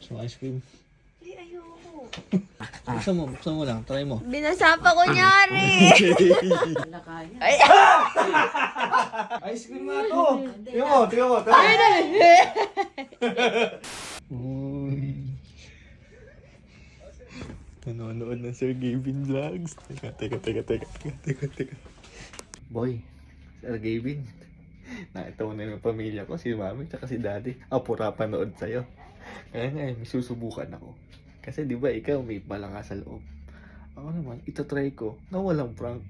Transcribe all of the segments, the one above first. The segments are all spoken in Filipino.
So, ice cream. Ay, ayoko. Buksan mo lang. Try mo. Binasapa ko nyari. Ay, Ice cream nga to. Tingnan mo. Uy. Nanonood ng Sir Gavin Vlogs. Teka. Boy, Sir Gavin. Nakita mo na yung pamilya ko, si mami at si daddy. Pura panood sa'yo. Kaya nga, may susubukan ako. Kasi di ba ikaw may malakas sa loob. Ako naman, itatry ko na walang prank.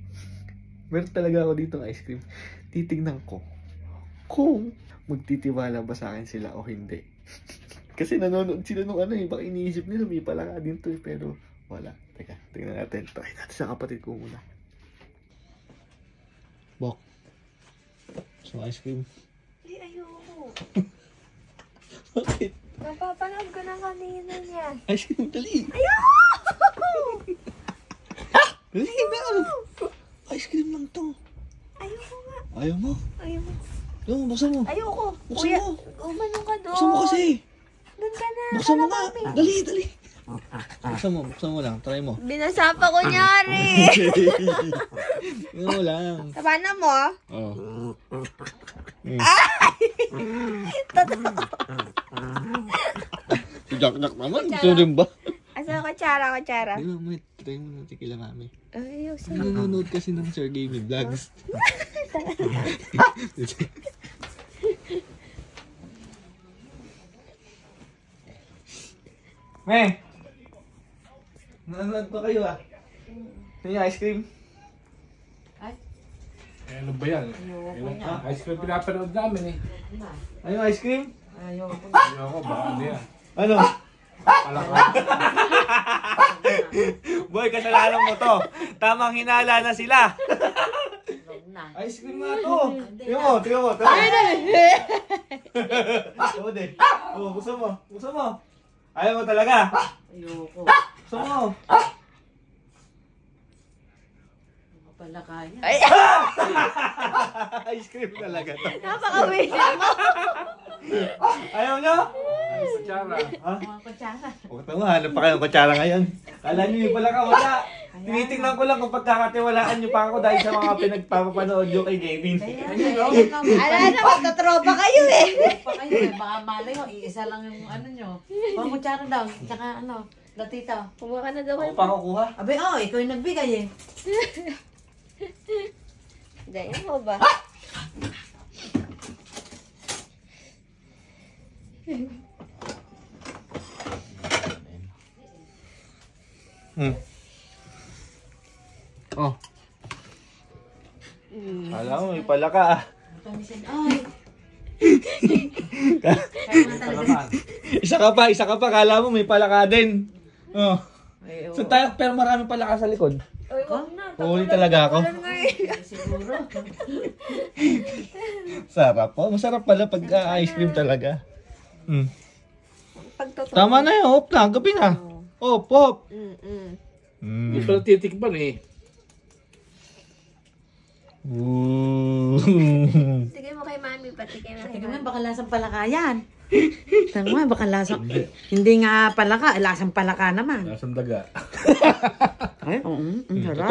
Meron talaga ako dito ng ice cream. Titignan ko kung magtitiwala ba sa akin sila o hindi. Kasi nanonood sila nung baka iniisip nila may palaka din to pero wala. Teka, tingnan natin. Try natin sa kapatid ko muna. Bok. So, ice cream. ay, ayoko. Bakit? Napapanood ko na kanina niya. Ice cream, dali. Ayoko! Dali na. Ice cream lang to. Ayoko nga. Ayaw mo? Ayoko. Yung, buksan mo. Ayoko. Buksan Kuya, mo. umanong ka doon. Buksan mo kasi. Doon ka na. Buksan mo Kala nga. mami. Dali. Buksan mo lang. Try mo. Binasapa ko nyari. Tingnan mo lang. Paano mo? Oh. Si Jack naman. Gusto rin ba? Asa kutsara? Di ba, may try mo natin kila mami. Ay, Nanonood kasi ng Sir Gavin Vlogs. Me! Nanonood pa kayo Ito yung ice cream. Ano ba yan? Ice cream pinapanood namin Ano yung ice cream? Ayoko, baka ano yan? Ano? Palaka. Boy, kasalanan mo to. Tamang hinala na sila. Ice cream nga to. Tingnan mo. Oo din. Buksan mo. Ayaw mo talaga. Ayoko. Buksan mo. Palakaya. Ay, Ice cream talaga to. napaka-weird mo. Ayaw nyo? Kutsara. Mga kutsara. Huwag mo, hanap pa kayong kutsara ngayon. Kala nyo yung pala ka, wala. Tinitingnan ko lang kung pagkakatiwalaan nyo pa ako dahil sa mga pinagpapanood nyo kay Gavin. Ala na, magtatropa kayo eh. Pa kayo eh. Baka malay mo, iisa lang yung ano nyo. Mga kutsara daw. Tsaka ano, latita. Kumuha ka na daw Ako pa kukuha. Abe, ikaw yung nagbigay eh. Dahil mo ba? Oh. Kala mo, may pala ka Kamisin, ay. Kaya nga talaga. Isa ka pa. Kala mo, may pala ka din. Oh. Ay, oo. So tayo, pero marami pala ka sa likod. Uy, wag na. Huli talaga ako. Siguro. Sarap po. Masarap pala pag ice cream talaga. Pagtotoo. Tama na yun. Hop na. Gabi na. Hop. Hindi pala titikban eh. Sige mo kay mami, patikin na kay Tingnan mami. mo, baka lasang palakayan. Tingnan mo, baka lasang... Hindi nga palaka, lasang palaka naman. Nasaan daga? Ay, oo. Ang sarap.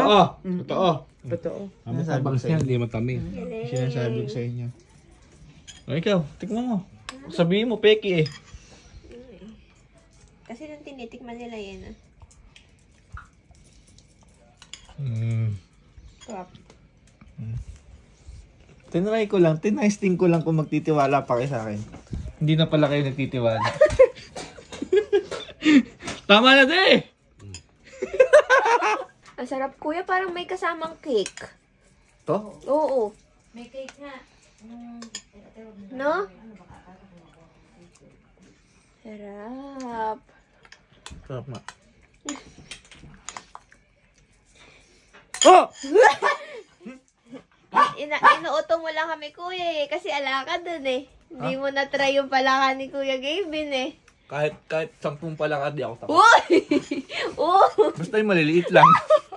Totoo. Totoo. Ang matabang siya, hindi matamis. Sinasabi ko sa inyo. O ikaw, tikman mo. Sabihin mo, peki eh. Kasi nung tinitikman nila yan Crap. Tinry ko lang, tinesting ko lang kung magtitiwala pa kayo sa akin. Hindi na pala kayo nagtitiwala. Tama na din! Ang sarap kuya, parang may kasamang cake. To? Oo. May cake nga. No? Sarap. Sarap nga. Oh! Inuuto mo lang kami kuya eh, kasi ala ka dun eh. Hindi mo na-try yung palaka ni Kuya Gavin eh. Kahit 10 pala ka, di ako takot. Uy! Oo! Basta yung maliliit lang.